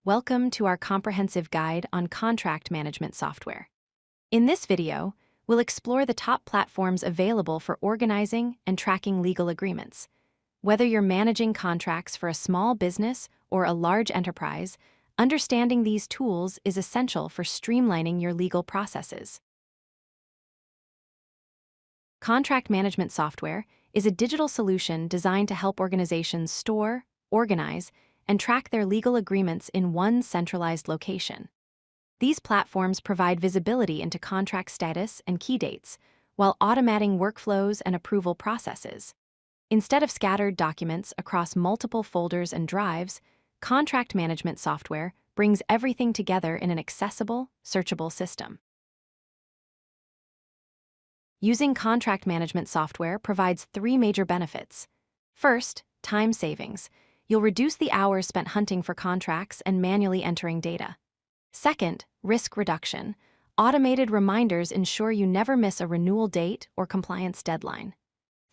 Welcome to our comprehensive guide on contract management software. In this video, we'll explore the top platforms available for organizing and tracking legal agreements. Whether you're managing contracts for a small business or a large enterprise, understanding these tools is essential for streamlining your legal processes. Contract management software is a digital solution designed to help organizations store, organize, and track their legal agreements in one centralized location. These platforms provide visibility into contract status and key dates, while automating workflows and approval processes. Instead of scattered documents across multiple folders and drives, contract management software brings everything together in an accessible, searchable system. Using contract management software provides three major benefits. First, time savings. You'll reduce the hours spent hunting for contracts and manually entering data. Second, risk reduction. Automated reminders ensure you never miss a renewal date or compliance deadline.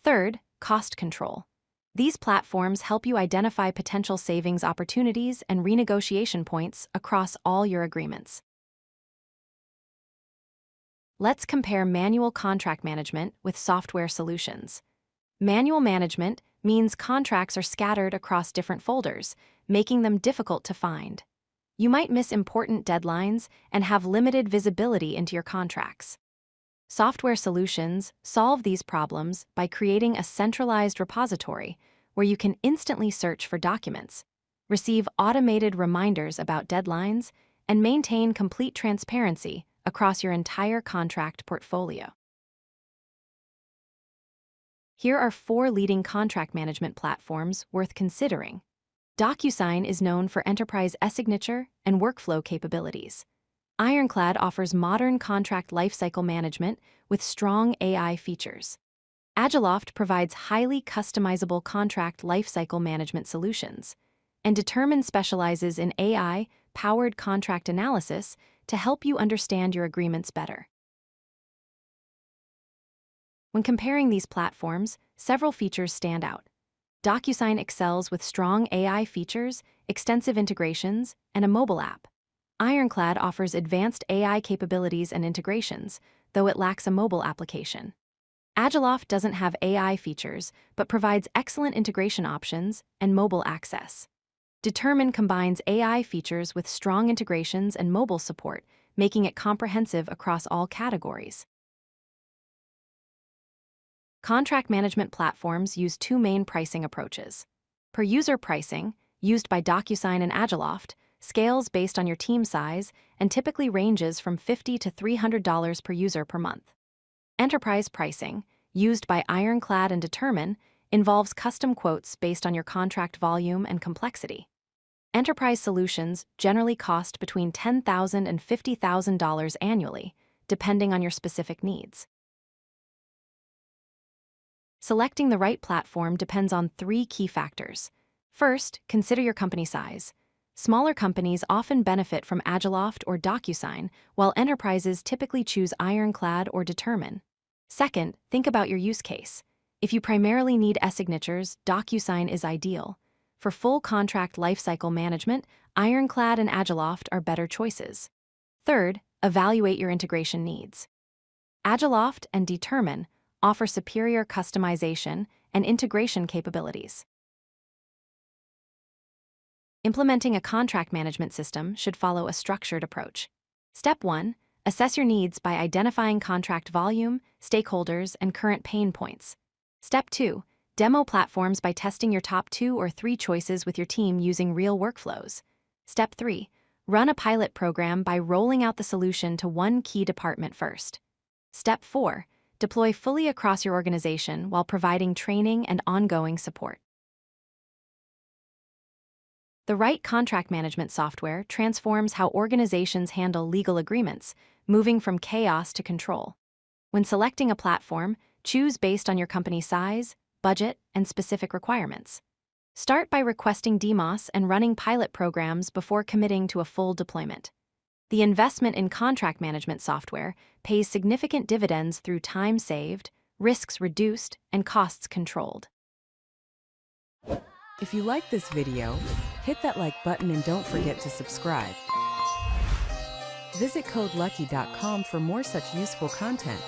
Third, cost control. These platforms help you identify potential savings opportunities and renegotiation points across all your agreements. Let's compare manual contract management with software solutions. Manual management means contracts are scattered across different folders, making them difficult to find. You might miss important deadlines and have limited visibility into your contracts. Software solutions solve these problems by creating a centralized repository where you can instantly search for documents, receive automated reminders about deadlines, and maintain complete transparency across your entire contract portfolio. Here are 4 leading contract management platforms worth considering. DocuSign is known for enterprise e-signature and workflow capabilities. Ironclad offers modern contract lifecycle management with strong AI features. Agiloft provides highly customizable contract lifecycle management solutions. And Determine specializes in AI-powered contract analysis to help you understand your agreements better. When comparing these platforms, several features stand out. DocuSign excels with strong AI features, extensive integrations, and a mobile app. Ironclad offers advanced AI capabilities and integrations, though it lacks a mobile application. Agiloft doesn't have AI features, but provides excellent integration options and mobile access. Determine combines AI features with strong integrations and mobile support, making it comprehensive across all categories. Contract management platforms use 2 main pricing approaches. Per-user pricing, used by DocuSign and Agiloft, scales based on your team size and typically ranges from $50 to $300 per user per month. Enterprise pricing, used by Ironclad and Determine, involves custom quotes based on your contract volume and complexity. Enterprise solutions generally cost between $10,000 and $50,000 annually, depending on your specific needs. Selecting the right platform depends on 3 key factors. First, consider your company size. Smaller companies often benefit from Agiloft or DocuSign, while enterprises typically choose Ironclad or Determine. Second, think about your use case. If you primarily need e-signatures, DocuSign is ideal. For full contract lifecycle management, Ironclad and Agiloft are better choices. Third, evaluate your integration needs. Agiloft and Determine offer superior customization and integration capabilities. Implementing a contract management system should follow a structured approach. Step 1. Assess your needs by identifying contract volume, stakeholders, and current pain points. Step 2. Demo platforms by testing your top 2 or 3 choices with your team using real workflows. Step 3. Run a pilot program by rolling out the solution to one key department first. Step 4. Deploy fully across your organization while providing training and ongoing support. The right contract management software transforms how organizations handle legal agreements, moving from chaos to control. When selecting a platform, choose based on your company size, budget, and specific requirements. Start by requesting demos and running pilot programs before committing to a full deployment. The investment in contract management software pays significant dividends through time saved, risks reduced, and costs controlled. If you like this video, Hit that like button and don't forget to subscribe. Visit codelucky.com for more such useful content.